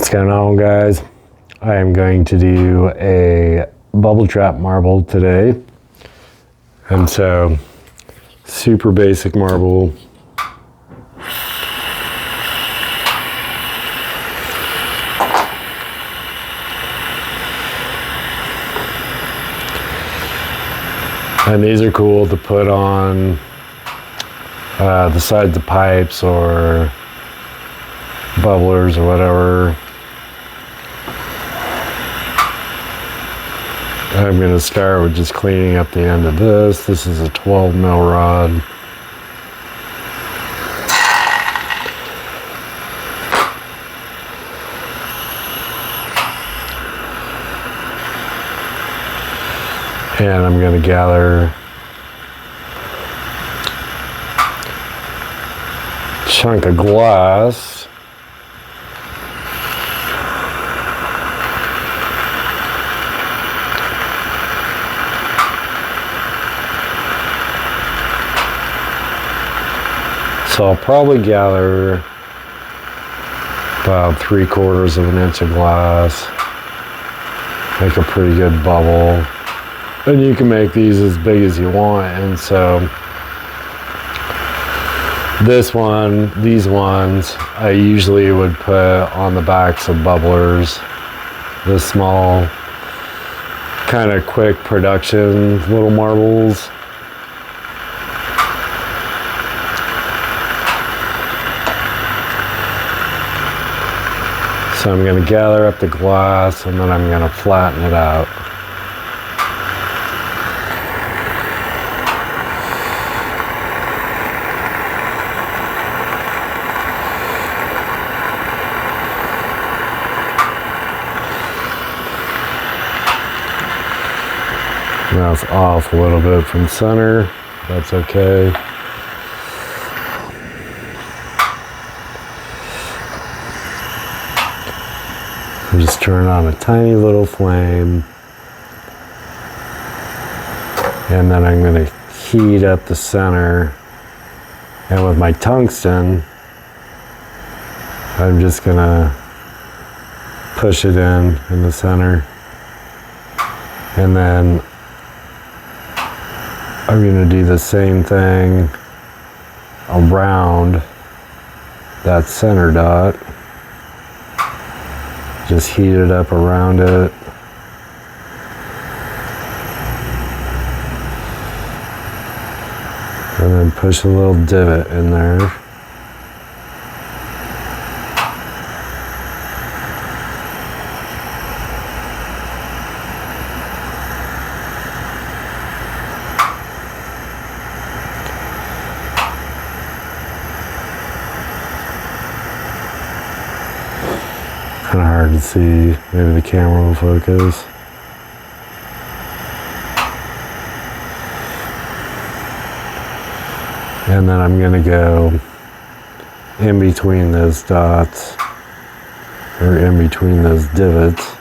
What's going on, guys? I am going to do a bubble trap marble today. And so, super basic marble. And these are cool to put on the sides of pipes or bubblers or whatever. I'm going to start with just cleaning up the end of this. This is a 12 mil rod. And I'm going to gather a chunk of glass. So I'll probably gather about 3/4 of an inch of glass. Make a pretty good bubble. And you can make these as big as you want. And so these ones, I usually would put on the backs of bubblers. The small, kind of quick production little marbles. So I'm going to gather up the glass and then I'm going to flatten it out. Now it's off a little bit from center. That's okay. Just turn on a tiny little flame, and then I'm going to heat up the center, and with my tungsten I'm just going to push it in the center, and then I'm going to do the same thing around that center dot. Just heat it up around it. And then push a little divot in there. Kind of hard to see. Maybe the camera will focus. And then I'm going to go in between those dots, or in between those divots.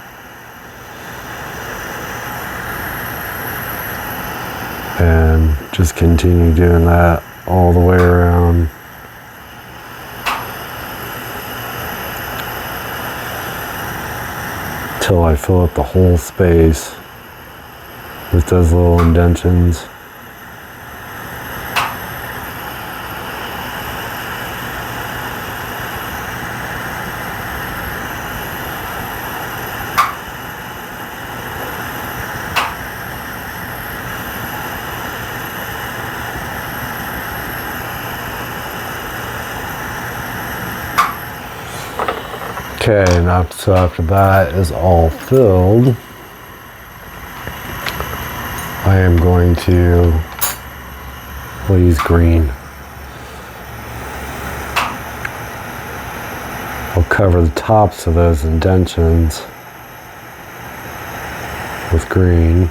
And just continue doing that all the way around. Until I fill up the whole space with those little indentions. Okay, now so after that is all filled, I am going to use green. I'll cover the tops of those indentions with green.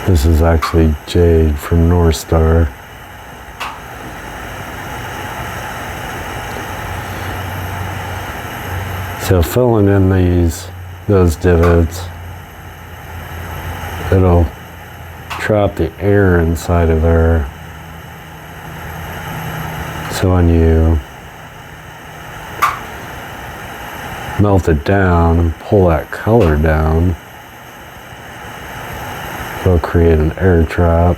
This is actually jade from North Star. So filling in those divots, it'll trap the air inside of there. So when you melt it down and pull that color down, it'll create an air trap.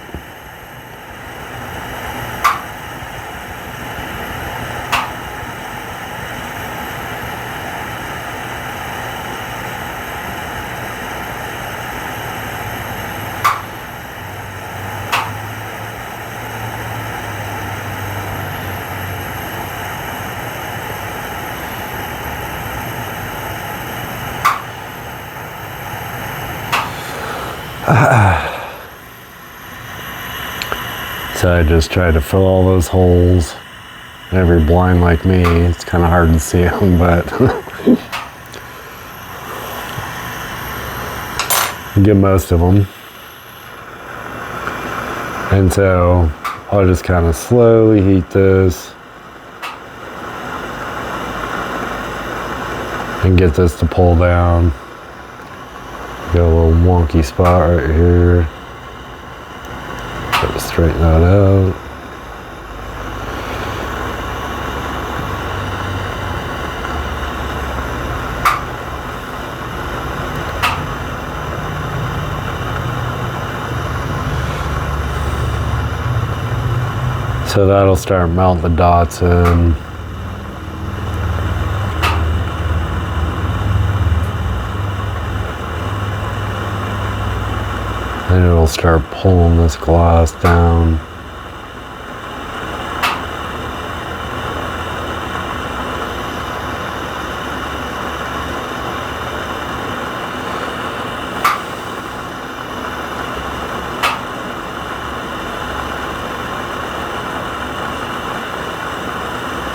So I just try to fill all those holes. And if you're blind like me, it's kind of hard to see them, but you get most of them. And so I'll just kind of slowly heat this and get this to pull down. Got a little wonky spot right here. Gotta straighten that out. So that'll start melting the dots in. And it'll start pulling this glass down.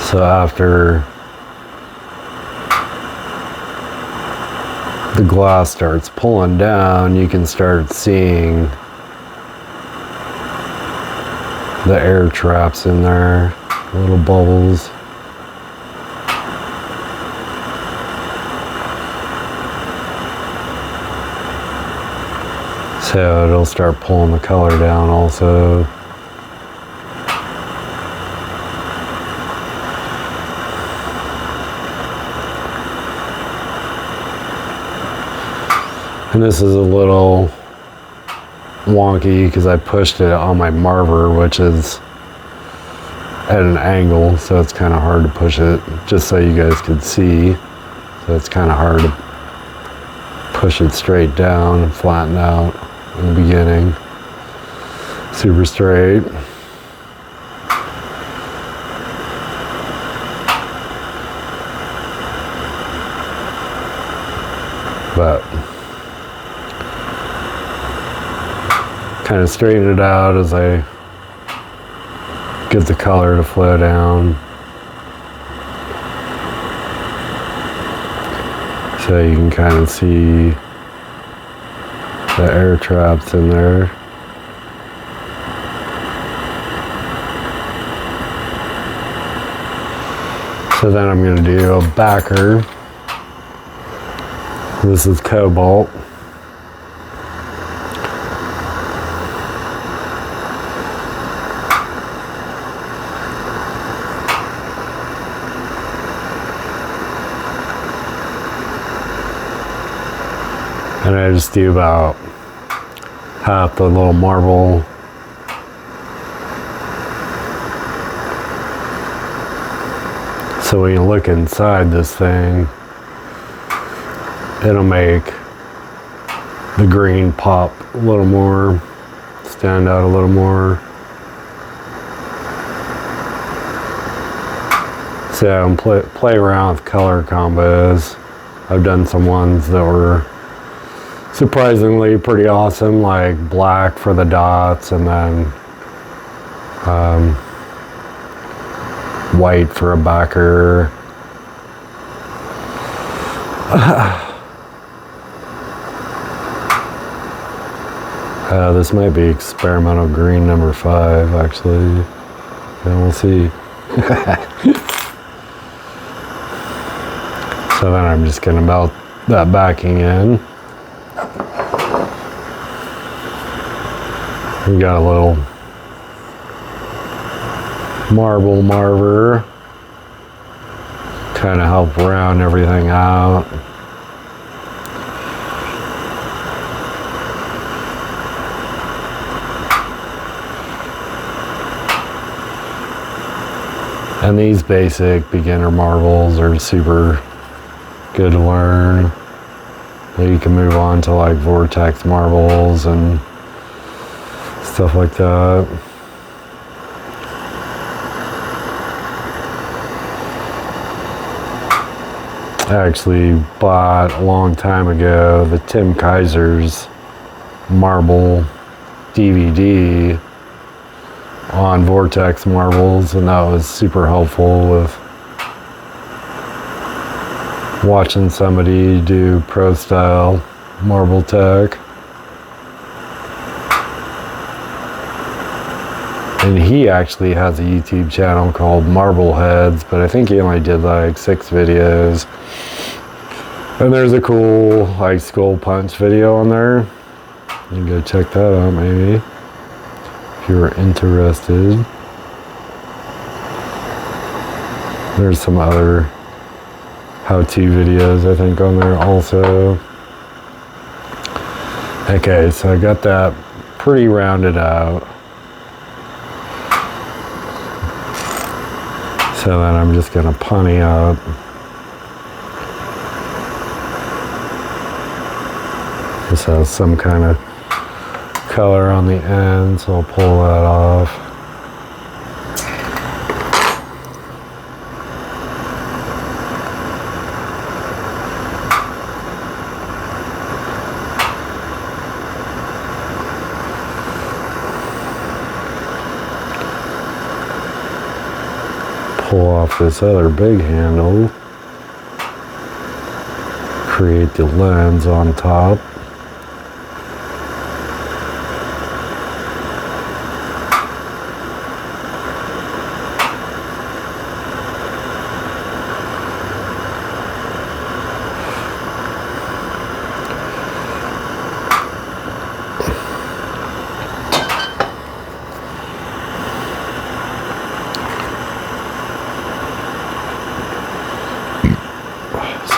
So after the glass starts pulling down, you can start seeing the air traps in there, little bubbles. So it'll start pulling the color down also. And this is a little wonky because I pushed it on my marver, which is at an angle, so it's kind of hard to push it, just so you guys could see. So it's kind of hard to push it straight down and flatten out in the beginning. Super straight. But kind of straighten it out as I get the color to flow down. So you can kind of see the air traps in there. So then I'm going to do a backer. This is cobalt. And I just do about half the little marble. So when you look inside this thing, it'll make the green pop a little more, stand out a little more. So play around with color combos. I've done some ones that were surprisingly pretty awesome, like black for the dots and then white for a backer. This might be experimental green number 5 actually. Yeah, we'll see. So then I'm just gonna melt that backing in. We got a little marble marver, kind of help round everything out. And these basic beginner marbles are super good to learn. But you can move on to like vortex marbles and stuff like that. I actually bought a long time ago the Tim Kaiser's marble DVD on vortex marbles, and that was super helpful with watching somebody do pro style marble tech. And he actually has a YouTube channel called Marble Heads, but I think he only did like 6 videos. And there's a cool like skull punch video on there. You can go check that out maybe if you're interested. There's some other how-to videos I think on there also. Okay, so I got that pretty rounded out. So then I'm just gonna punny up. This has some kind of color on the end, so I'll pull that off. Pull off this other big handle, create the lens on top.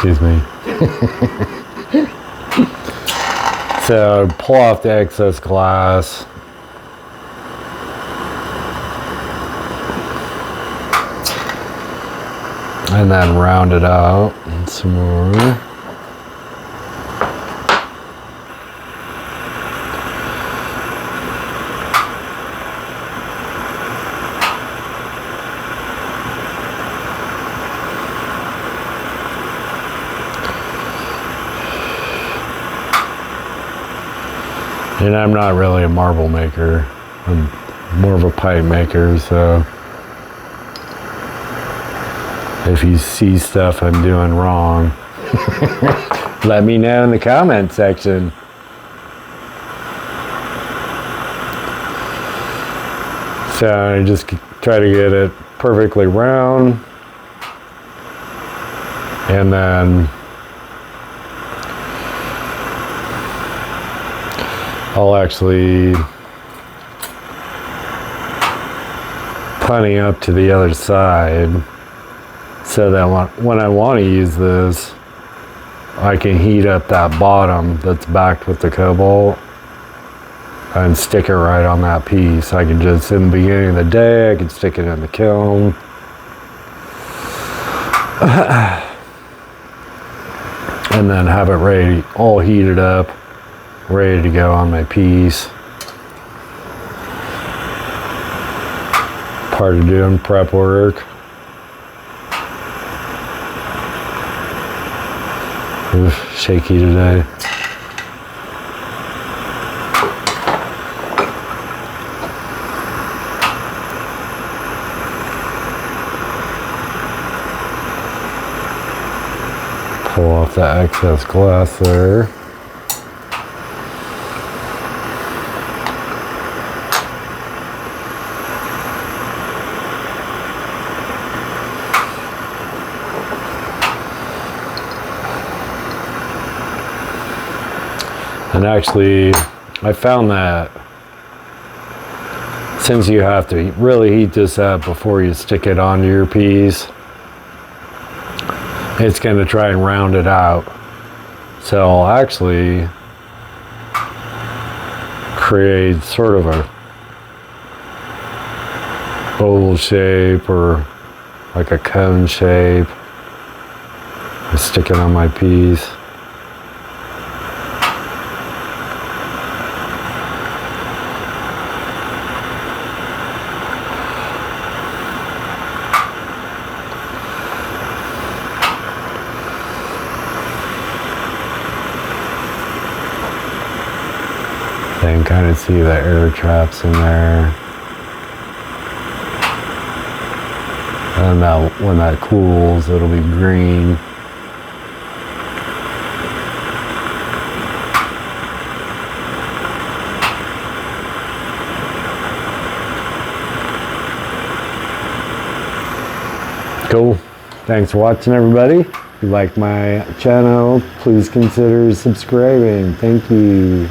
Excuse me. So pull off the excess glass. And then round it out some more. And I'm not really a marble maker. I'm more of a pipe maker, so if you see stuff I'm doing wrong, let me know in the comment section. So I just try to get it perfectly round, and then I'll actually punny up to the other side so that when I want to use this, I can heat up that bottom that's backed with the cobalt and stick it right on that piece. I can just, in the beginning of the day, I can stick it in the kiln. And then have it ready, all heated up, ready to go on my piece. Part of doing prep work. Oof, shaky today. Pull off that excess glass there. And actually, I found that since you have to really heat this up before you stick it onto your piece, it's going to try and round it out. So I'll actually create sort of a oval shape or like a cone shape. Stick it on my piece. And kind of see the air traps in there. And now when that cools, it'll be green. Cool. Thanks for watching, everybody. If you like my channel, please consider subscribing. Thank you.